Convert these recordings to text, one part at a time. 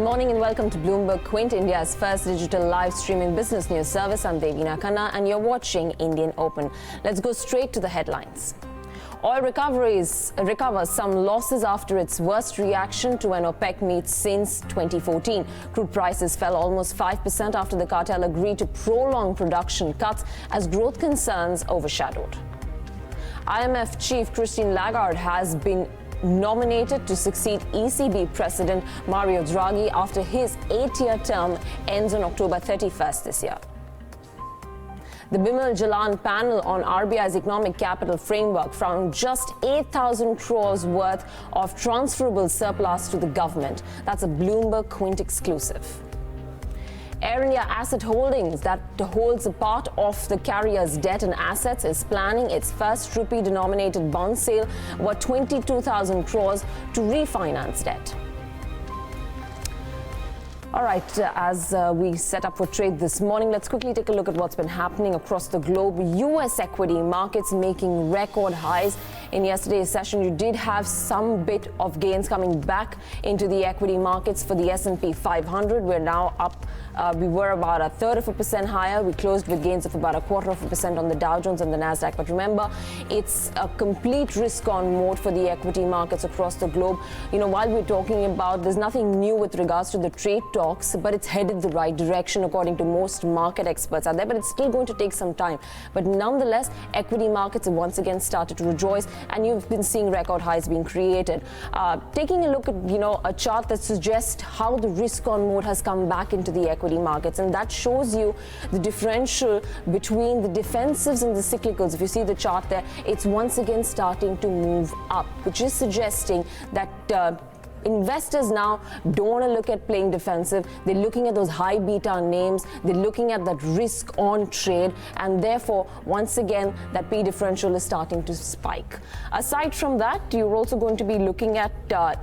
morning and welcome to Bloomberg Quint, India's first digital live streaming business news service. I'm Devina Khanna and you're watching Indian Open. Let's go straight to the headlines. Oil recovers some losses after its worst reaction to an OPEC meet since 2014. Crude prices fell almost 5% after the cartel agreed to prolong production cuts as growth concerns overshadowed. IMF chief Christine Lagarde has been nominated to succeed ECB President Mario Draghi after his 8-year term ends on October 31st this year. The Bimal Jalan panel on RBI's economic capital framework found just 8,000 crores worth of transferable surplus to the government. That's a Bloomberg Quint exclusive. Air India Asset Holdings, that holds a part of the carrier's debt and assets, is planning its first rupee-denominated bond sale worth 22,000 crores to refinance debt. All right, as we set up for trade this morning, let's quickly take a look at what's been happening across the globe. U.S. equity markets making record highs. In yesterday's session, you did have some bit of gains coming back into the equity markets for the S&P 500. We're now up. We were about 1/3% higher. We closed with gains of about 1/4% on the Dow Jones and the Nasdaq. But remember, it's a complete risk-on mode for the equity markets across the globe. You know, while we're talking about, there's nothing new with regards to the trade talks, but it's headed the right direction according to most market experts out there. But it's still going to take some time. But nonetheless, equity markets have once again started to rejoice, and you've been seeing record highs being created. Taking a look at, a chart that suggests how the risk-on mode has come back into the equity markets, and that shows you the differential between the defensives and the cyclicals. If you see the chart there, it's once again starting to move up, which is suggesting that investors now don't want to look at playing defensive. They're looking at those high beta names. They're looking at that risk on trade. And therefore, once again, that P differential is starting to spike. Aside from that, you're also going to be looking at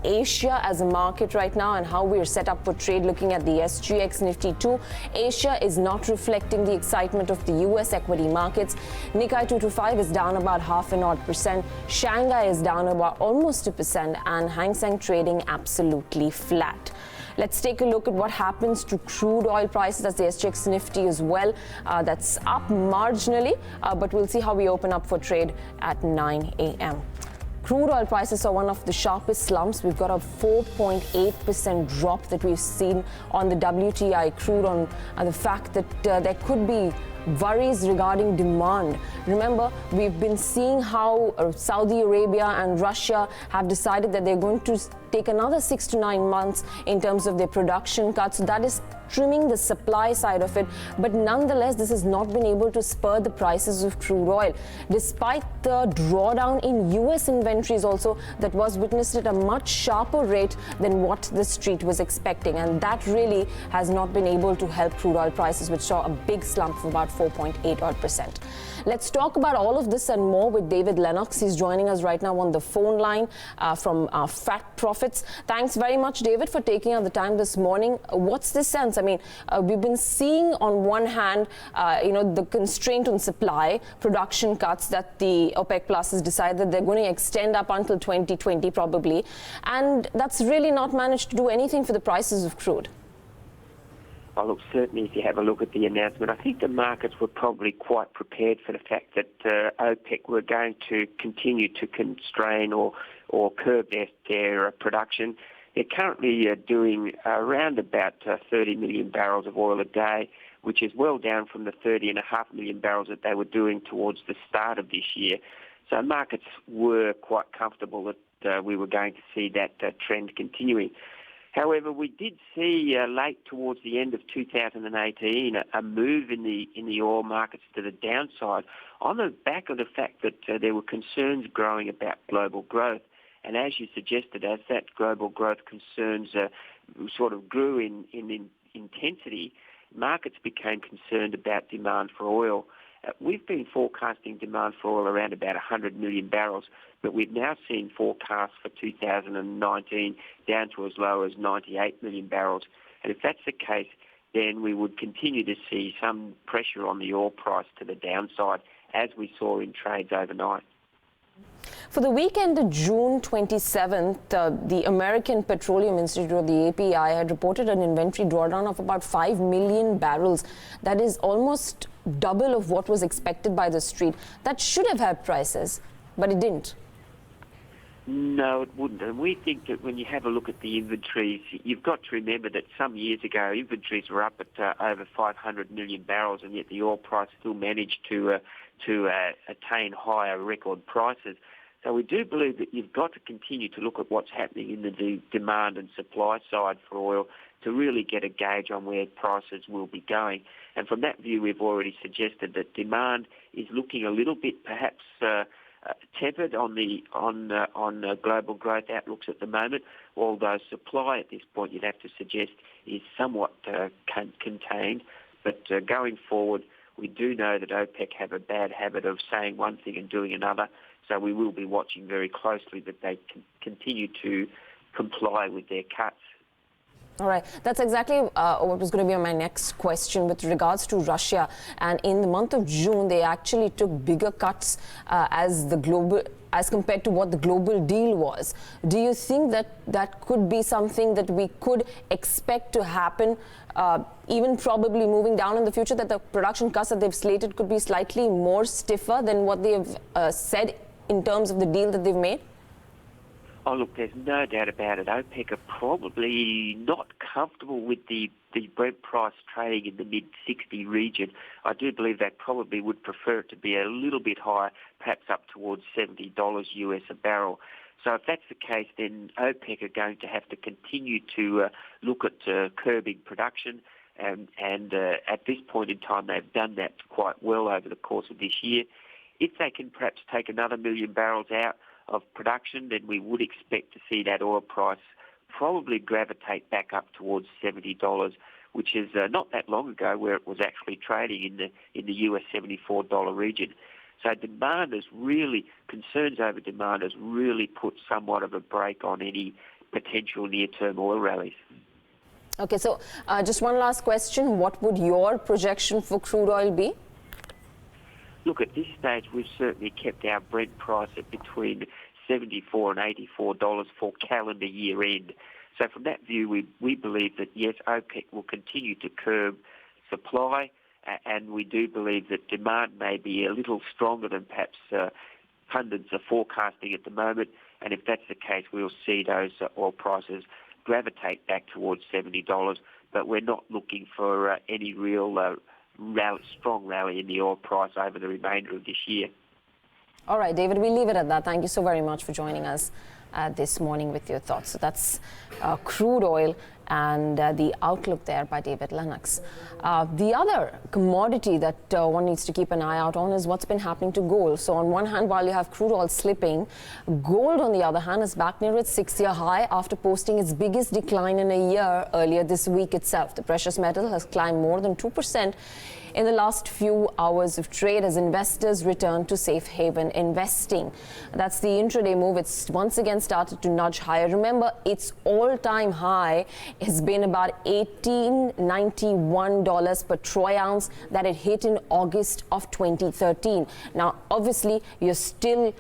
Asia as a market right now and how we're set up for trade, looking at the SGX Nifty 2. Asia is not reflecting the excitement of the US equity markets. Nikkei 225 is down about 0.5%. Shanghai is down about almost 2%, and Hang Seng trading absolutely flat. Let's take a look at what happens to crude oil prices. That's the SGX Nifty as well. That's up marginally, but we'll see how we open up for trade at 9 a.m. Crude oil prices saw one of the sharpest slumps. We've got a 4.8% drop that we've seen on the WTI crude on the fact that there could be worries regarding demand. Remember, we've been seeing how Saudi Arabia and Russia have decided that they're going to take another 6 to 9 months in terms of their production cuts. So that is trimming the supply side of it. But nonetheless, this has not been able to spur the prices of crude oil. Despite the drawdown in US inventories also that was witnessed at a much sharper rate than what the street was expecting. And that really has not been able to help crude oil prices, which saw a big slump of about 4.8%. Let's talk about all of this and more with David Lennox. He's joining us right now on the phone line from Fat Profits. Thanks very much, David, for taking out the time this morning. What's the sense? I mean, we've been seeing on one hand, the constraint on supply, production cuts that the OPEC Plus has decided that they're going to extend up until 2020 probably. And that's really not managed to do anything for the prices of crude. Oh, look, certainly if you have a look at the announcement, I think the markets were probably quite prepared for the fact that OPEC were going to continue to constrain or curb their production. They're currently doing around about 30 million barrels of oil a day, which is well down from the 30.5 million barrels that they were doing towards the start of this year. So markets were quite comfortable that we were going to see that trend continuing. However, we did see late towards the end of 2018 a move in the oil markets to the downside on the back of the fact that there were concerns growing about global growth. And as you suggested, as that global growth concerns sort of grew in intensity, markets became concerned about demand for oil. We've been forecasting demand for oil around about 100 million barrels, but we've now seen forecasts for 2019 down to as low as 98 million barrels. And if that's the case, then we would continue to see some pressure on the oil price to the downside, as we saw in trades overnight. For the weekend of June 27th, the American Petroleum Institute, or the API, had reported an inventory drawdown of about 5 million barrels. That is almost double of what was expected by the street. That should have helped prices, but it didn't. No, it wouldn't. And we think that when you have a look at the inventories, you've got to remember that some years ago, inventories were up at over 500 million barrels, and yet the oil price still managed to attain higher record prices. So we do believe that you've got to continue to look at what's happening in the demand and supply side for oil to really get a gauge on where prices will be going. And from that view, we've already suggested that demand is looking a little bit perhaps tepid on global growth outlooks at the moment, although supply at this point you'd have to suggest is somewhat contained. But going forward, we do know that OPEC have a bad habit of saying one thing and doing another, so we will be watching very closely that they continue to comply with their cuts. All right. That's exactly what was going to be my next question with regards to Russia. And in the month of June, they actually took bigger cuts as compared to what the global deal was. Do you think that that could be something that we could expect to happen, even probably moving down in the future, that the production cuts that they've slated could be slightly more stiffer than what they've said in terms of the deal that they've made? Oh, look, there's no doubt about it. OPEC are probably not comfortable with the Brent price trading in the mid-60 region. I do believe they probably would prefer it to be a little bit higher, perhaps up towards $70 US a barrel. So if that's the case, then OPEC are going to have to continue to look at curbing production. And at this point in time, they've done that quite well over the course of this year. If they can perhaps take another 1 million barrels out of production, then we would expect to see that oil price probably gravitate back up towards $70, which is not that long ago where it was actually trading in the US $74 region. So concerns over demand has really put somewhat of a brake on any potential near-term oil rallies. Okay, so just one last question. What would your projection for crude oil be? Look, at this stage, we've certainly kept our Brent price at between $74 and $84 for calendar year end. So from that view, we believe that, yes, OPEC will continue to curb supply, and we do believe that demand may be a little stronger than perhaps pundits are forecasting at the moment. And if that's the case, we'll see those oil prices gravitate back towards $70. But we're not looking for any real strong rally in the oil price over the remainder of this year. All right, David, we'll leave it at that. Thank you so very much for joining us this morning with your thoughts. So that's crude oil and the outlook there by David Lennox. The other commodity that one needs to keep an eye out on is what's been happening to gold. So on one hand, while you have crude oil slipping, gold on the other hand is back near its 6-year high after posting its biggest decline in a year earlier this week itself. The precious metal has climbed more than 2% in the last few hours of trade as investors return to safe haven investing. That's the intraday move. It's once again started to nudge higher. Remember, its all-time high has been about $1891 per troy ounce that it hit in August of 2013. Now, obviously, you're still,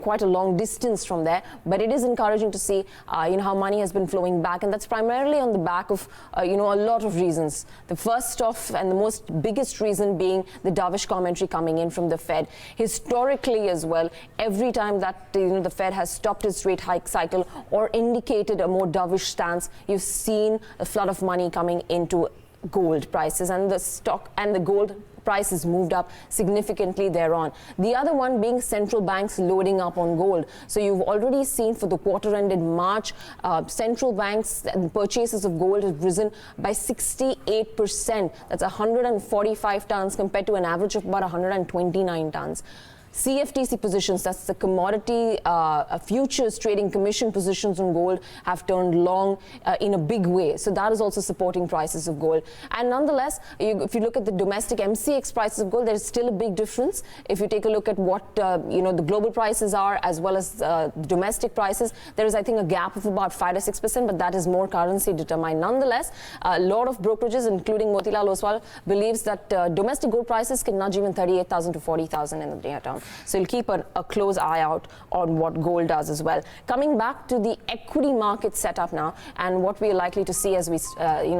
quite a long distance from there, but it is encouraging to see, how money has been flowing back, and that's primarily on the back of, a lot of reasons. The first off and the biggest reason being the dovish commentary coming in from the Fed. Historically as well, every time that the Fed has stopped its rate hike cycle or indicated a more dovish stance, you've seen a flood of money coming into gold prices, and the stock and the gold prices moved up significantly thereon. The other one being central banks loading up on gold. So you've already seen for the quarter ended March, central banks and purchases of gold have risen by 68%. That's 145 tons compared to an average of about 129 tons. CFTC positions, that's the Commodity Futures Trading Commission positions on gold, have turned long in a big way. So that is also supporting prices of gold. And nonetheless, if you look at the domestic MCX prices of gold, there is still a big difference. If you take a look at what the global prices are as well as the domestic prices, there is, I think, a gap of about 5 to 6%, but that is more currency determined. Nonetheless, a lot of brokerages, including Motilal Oswal, believes that domestic gold prices can nudge even 38,000 to 40,000 in the near term. So you'll keep a close eye out on what gold does as well. Coming back to the equity market setup now, and what we're likely to see as we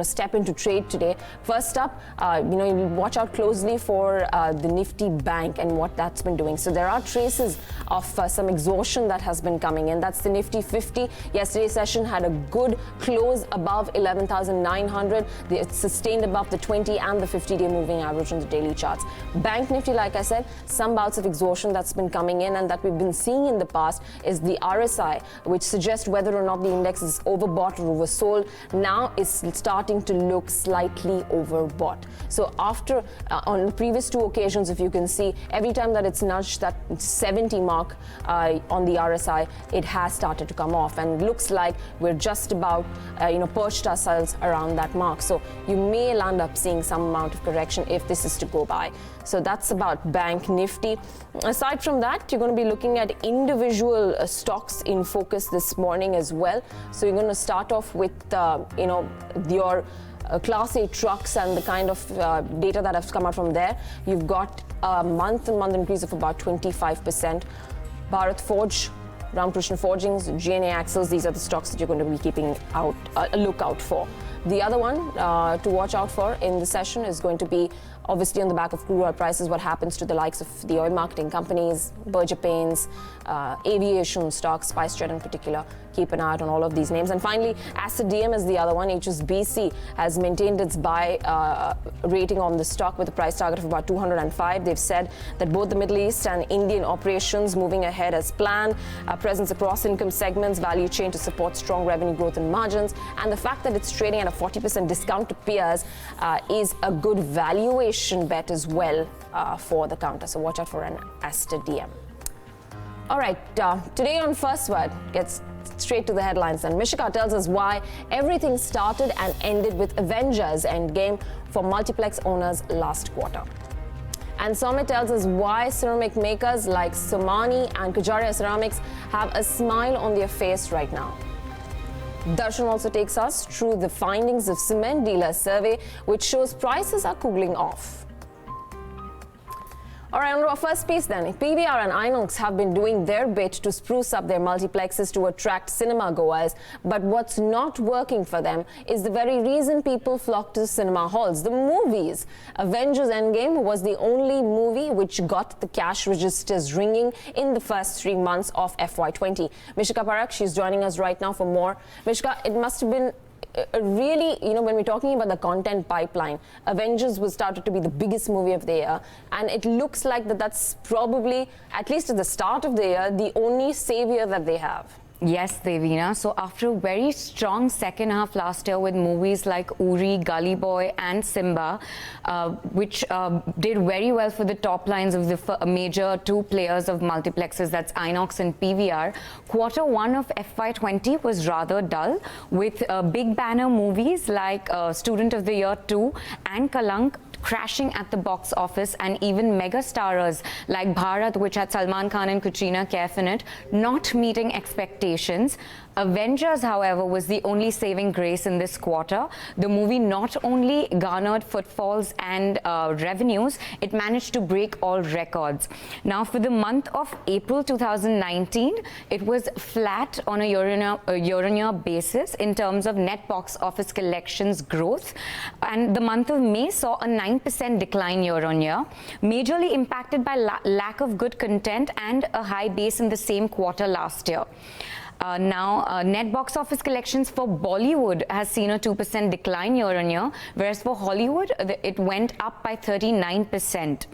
step into trade today. First up, you watch out closely for the Nifty Bank and what that's been doing. So there are traces of some exhaustion that has been coming in. That's the Nifty 50. Yesterday's session had a good close above 11,900. It's sustained above the 20 and the 50-day moving average on the daily charts. Bank Nifty, like I said, some bouts of exhaustion that's been coming in and that we've been seeing in the past is the RSI, which suggests whether or not the index is overbought or oversold. Now it's starting to look slightly overbought. So after, on the previous two occasions, if you can see, every time that it's nudged that 70 mark on the RSI, it has started to come off, and looks like we're just about, perched ourselves around that mark. So you may land up seeing some amount of correction if this is to go by. So that's about Bank Nifty. Aside from that, you're going to be looking at individual stocks in focus this morning as well. So you're going to start off with, your Class A trucks and the kind of data that has come out from there. You've got a month-on-month increase of about 25%. Bharat Forge, Ramkrishna Forgings, GNA Axles, these are the stocks that you're going to be keeping a lookout for. The other one to watch out for in the session is going to be, obviously on the back of crude oil prices, what happens to the likes of the oil marketing companies, Berger Paints, aviation stocks, SpiceJet in particular. Keep an eye out on all of these names. And finally, Asset DM is the other one. HSBC has maintained its buy rating on the stock with a price target of about 205. They've said that both the Middle East and Indian operations moving ahead as planned, presence across income segments, value chain to support strong revenue growth and margins, and the fact that it's trading at a 40% discount to peers is a good valuation bet as well for the counter. So watch out for an Asset DM. All right, today on First Word gets straight to the headlines, and Mishika tells us why everything started and ended with Avengers Endgame for Multiplex owners last quarter. And Soumya tells us why ceramic makers like Somani and Kajaria Ceramics have a smile on their face right now. Darshan also takes us through the findings of cement dealer survey, which shows prices are cooling off. All right, on to our first piece then. PVR and Inox have been doing their bit to spruce up their multiplexes to attract cinema goers. But what's not working for them is the very reason people flock to cinema halls, the movies. Avengers Endgame was the only movie which got the cash registers ringing in the first 3 months of FY20. Mishika Parak, she's joining us right now for more. Mishika, it must have been really, when we're talking about the content pipeline, Avengers was started to be the biggest movie of the year, and it looks like that's probably, at least at the start of the year, the only savior that they have. Yes, Devina. So after a very strong second half last year with movies like Uri, Gully Boy and Simba, which did very well for the top lines of the major two players of multiplexes, that's Inox and PVR, quarter one of FY20 was rather dull, with big banner movies like Student of the Year 2 and Kalank crashing at the box office, and even mega stars like Bharat, which had Salman Khan and Katrina Kaif in it, not meeting expectations. Avengers, however, was the only saving grace in this quarter. The movie not only garnered footfalls and revenues, it managed to break all records. Now, for the month of April 2019, it was flat on a year-on-year basis in terms of net box office collections growth. And the month of May saw a 9% decline year-on-year, majorly impacted by lack of good content and a high base in the same quarter last year. Net box office collections for Bollywood has seen a 2% decline year-on-year, whereas for Hollywood, it went up by 39%.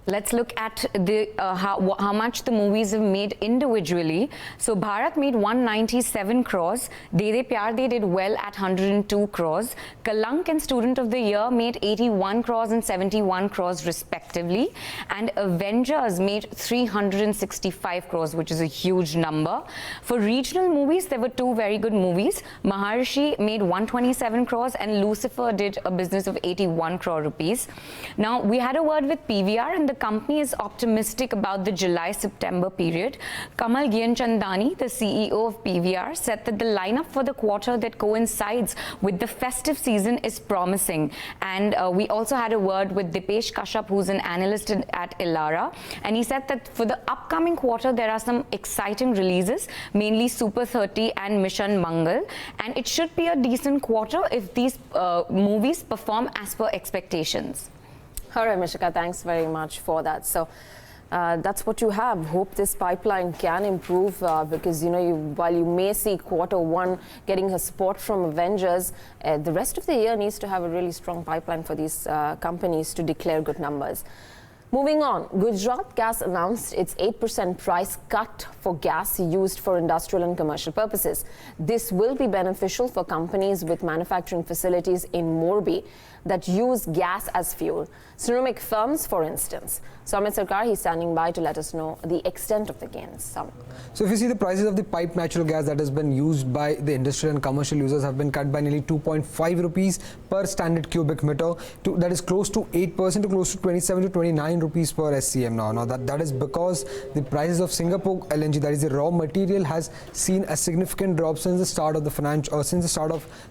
Let's look at the how much the movies have made individually. So Bharat made 197 crores. De De Pyar De did well at 102 crores. Kalank and Student of the Year made 81 crores and 71 crores respectively. And Avengers made 365 crores, which is a huge number. For regional movies, there were two very good movies. Maharshi made 127 crores and Lucifer did a business of 81 crore rupees. Now, we had a word with PVR, and the company is optimistic about the July-September period. Kamal Gyanchandani, the CEO of PVR, said that the lineup for the quarter that coincides with the festive season is promising. And we also had a word with Dipesh Kashyap, who's an analyst at Elara, and he said that for the upcoming quarter there are some exciting releases, mainly Super 30 and Mission Mangal, and it should be a decent quarter if these movies perform as per expectations. All right, Mishika, thanks very much for that. So that's what you have. Hope this pipeline can improve because, while you may see Q1 getting her support from Avengers, the rest of the year needs to have a really strong pipeline for these companies to declare good numbers. Moving on, Gujarat Gas announced its 8% price cut for gas used for industrial and commercial purposes. This will be beneficial for companies with manufacturing facilities in Morbi that use gas as fuel. Ceramic firms, for instance. So Amit Sarkar, he's standing by to let us know the extent of the gains. So if you see the prices of the piped natural gas that has been used by the industrial and commercial users have been cut by nearly 2.5 rupees per standard cubic meter. That is close to 8% to close to 27 to 29 rupees per SCM now. That is because the prices of Singapore LNG, that is the raw material, has seen a significant drop since the start of the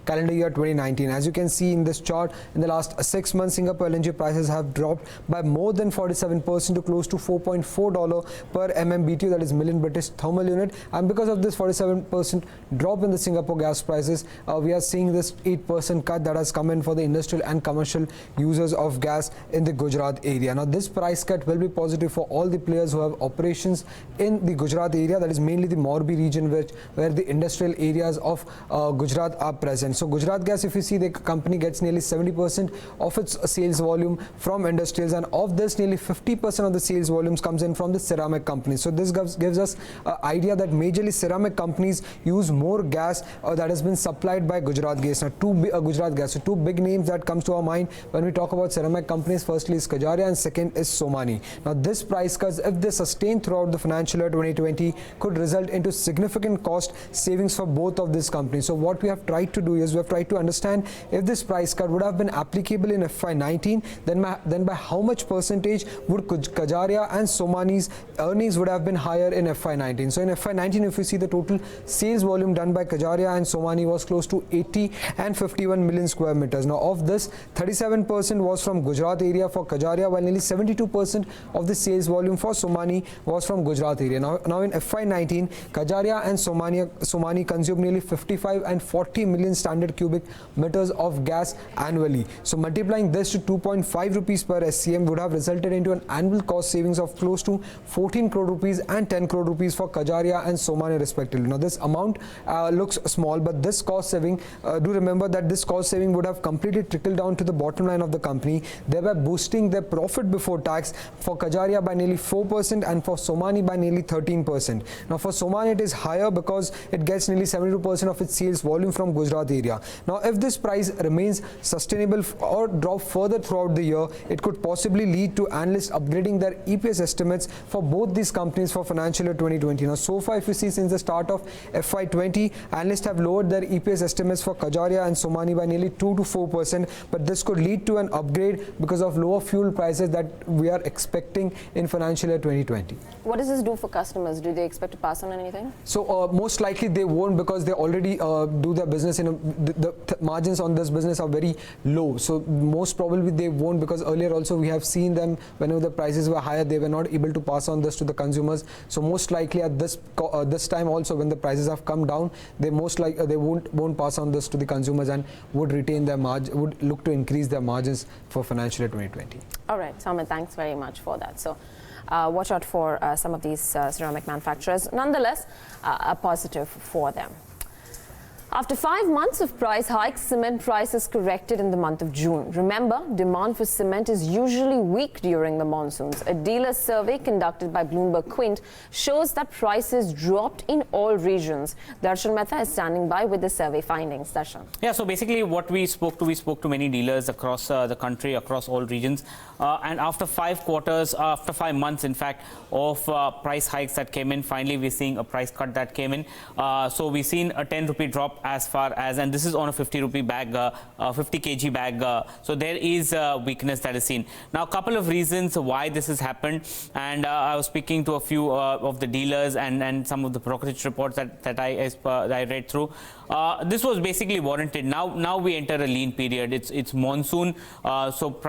calendar year 2019. As you can see in this chart, in the last 6 months, Singapore LNG prices have dropped by more than 47% to close to $4.4 per MMBTU, that is million British thermal unit. And because of this 47% drop in the Singapore gas prices, we are seeing this 8% cut that has come in for the industrial and commercial users of gas in the Gujarat area. Now, this price cut will be positive for all the players who have operations in the Gujarat area, that is mainly the Morbi region, where the industrial areas of Gujarat are present. So Gujarat Gas, if you see, the company gets nearly 70% of its sales volume from industrials, and of this nearly 50% of the sales volumes comes in from the ceramic companies. So this gives us an idea that majorly ceramic companies use more gas that has been supplied by Gujarat Gas. Now, two big names that comes to our mind when we talk about ceramic companies, firstly is Kajaria and second is Somani. Now, this price cuts, if they sustain throughout the financial year 2020, could result into significant cost savings for both of these companies. So what we have tried to do is we have tried to understand if this price cut would have been applicable in FY19, then by how much percentage would Kajaria and Somani's earnings would have been higher in FY19. So in FY19, if you see, the total sales volume done by Kajaria and Somani was close to 80 and 51 million square meters. Now, of this, 37% was from Gujarat area for Kajaria, while nearly 72% of the sales volume for Somani was from Gujarat area. Now in FY19, Kajaria and Somani consume nearly 55 and 40 million standard cubic meters of gas annually. So multiplying this to 2.5 rupees per SCM would have resulted into an annual cost savings of close to 14 crore rupees and 10 crore rupees for Kajaria and Somani respectively. Now, this amount looks small, but this cost saving, do remember that this cost saving would have completely trickled down to the bottom line of the company, thereby boosting their profit before tax for Kajaria by nearly 4% and for Somani by nearly 13%. Now, for Somani it is higher because it gets nearly 72% of its sales volume from Gujarat area. Now, if this price remains sustainable or drop further throughout the year, it could possibly lead to analysts upgrading their EPS estimates for both these companies for financial year 2020. Now, so far, if you see, since the start of FY20, analysts have lowered their EPS estimates for Kajaria and Somani by nearly 2 to 4%, but this could lead to an upgrade because of lower fuel prices that we are expecting in financial year 2020. What does this do for customers? Do they expect to pass on anything? So most likely they won't, because they already do their business in the margins on this business are very low. So most probably they won't, because earlier also we have seen them, whenever the prices were higher, they were not able to pass on this to the consumers. So most likely at this time also, when the prices have come down, they won't pass on this to the consumers and would retain their margin, would look to increase their margins for financial year 2020. All right, Samit, thanks very much for that. So watch out for some of these ceramic manufacturers. Nonetheless, a positive for them. After 5 months of price hikes, cement prices corrected in the month of June. Remember, demand for cement is usually weak during the monsoons. A dealer survey conducted by Bloomberg Quint shows that prices dropped in all regions. Darshan Mehta is standing by with the survey findings. Darshan. Yeah, so basically what we spoke to many dealers across the country, across all regions. And after 5 months, in fact, of price hikes that came in, finally we're seeing a price cut that came in. So we've seen a 10 rupee drop as far as, and this is on a 50 rupee bag, 50 kg bag. So there is weakness that is seen. Now, a couple of reasons why this has happened, and I was speaking to a few of the dealers and some of the brokerage reports that I read through. This was basically warranted. Now we enter a lean period. It's monsoon, so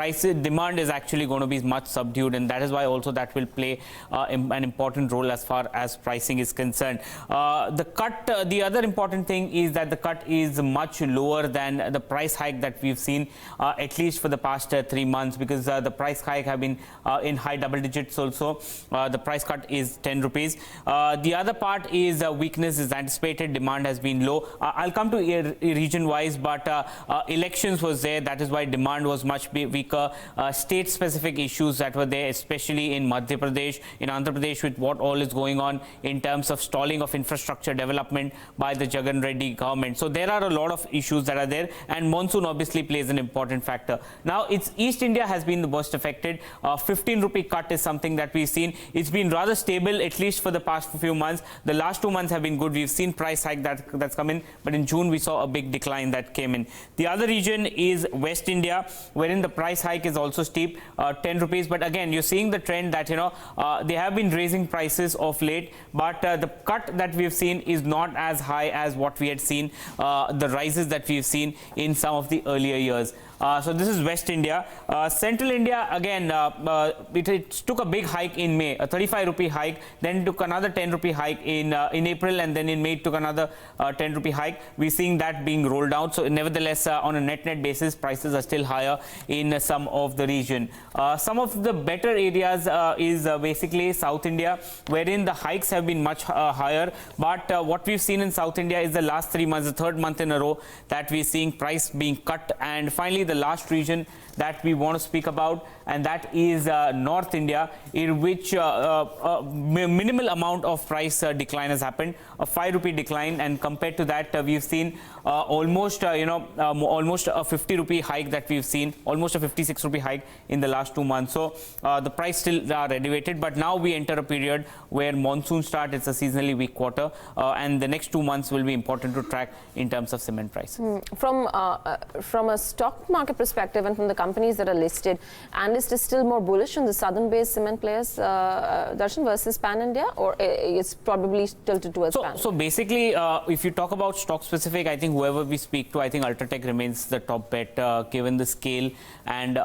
demand is actually going to be much subdued, and that is why also that will play an important role as far as pricing is concerned. The other important thing is that the cut is much lower than the price hike that we've seen, at least for the past 3 months, because the price hike have been in high double digits also. The price cut is 10 rupees. The other part is weakness is anticipated. Demand has been low. I'll come to region wise, but elections was there. That is why demand was much weaker. State specific issues that were there, especially in Madhya Pradesh, in Andhra Pradesh, with what all is going on in terms of stalling of infrastructure development by the Jagan Reddy government. So there are a lot of issues that are there, and monsoon obviously plays an important factor. Now, East India has been the most affected. 15 rupee cut is something that we've seen. It's been rather stable, at least for the past few months. The last 2 months have been good. We've seen price hike that's come in, but in June we saw a big decline that came in. The other region is West India, wherein the price hike is also steep, 10 rupees. But again, you're seeing the trend that they have been raising prices of late, but the cut that we've seen is not as high as what we had seen, the rises that we've seen in some of the earlier years. So this is West India. Central India, again, it took a big hike in May, a 35 rupee hike, then took another 10 rupee hike in April, and then in May took another 10 rupee hike. We're seeing that being rolled down. So nevertheless, on a net basis, prices are still higher in some of the region. Some of the better areas is basically South India, wherein the hikes have been much higher. But what we've seen in South India is the last 3 months, the third month in a row that we're seeing price being cut. And finally, the last region that we want to speak about, and that is North India, in which minimal amount of price decline has happened, a 5 rupee decline, and compared to that we've seen almost almost a 50 rupee hike that we've seen, almost a 56 rupee hike in the last 2 months. So the price still are elevated, but now we enter a period where monsoon start. It's a seasonally weak quarter, and the next 2 months will be important to track in terms of cement price. From a stock market perspective and from the companies that are listed, analysts is still more bullish on the southern-based cement players, Darshan, versus Pan-India, or it's probably tilted towards Pan? So basically, if you talk about stock-specific, I think whoever we speak to, I think UltraTech remains the top bet, given the scale and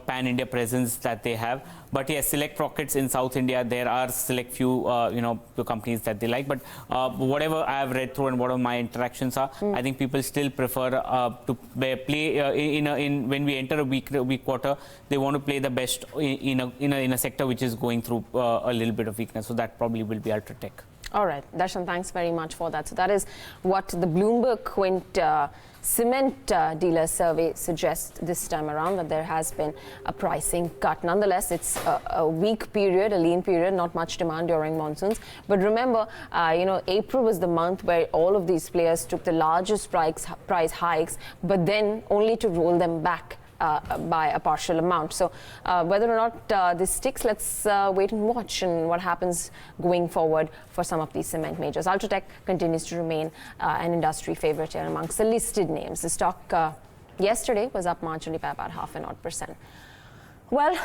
Pan-India presence that they have. But yes, select pockets in South India, there are select few companies that they like. But whatever I have read through and whatever my interactions are, I think people still prefer to play when we enter a weak quarter. They want to play the best in a sector which is going through a little bit of weakness. So that probably will be UltraTech. All right, Darshan, thanks very much for that. So that is what the Bloomberg Quint cement dealer survey suggests this time around, that there has been a pricing cut. Nonetheless, it's a weak period, a lean period, not much demand during monsoons. But remember, April was the month where all of these players took the largest price hikes, but then only to roll them back by a partial amount. So whether or not this sticks, let's wait and watch, and what happens going forward for some of these cement majors. UltraTech continues to remain an industry favorite here amongst the listed names. The stock yesterday was up marginally by about 0.5%. Well,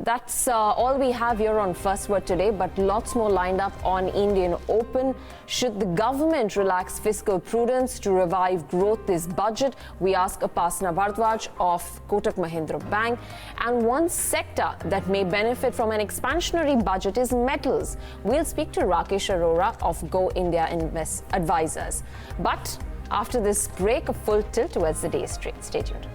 that's all we have here on First Word today, but lots more lined up on Indian Open. Should the government relax fiscal prudence to revive growth this budget? We ask Upasana Bharadwaj of Kotak Mahindra Bank. And one sector that may benefit from an expansionary budget is metals. We'll speak to Rakesh Arora of Go India Advisors. But after this break, a full tilt towards the day's trade. Stay tuned.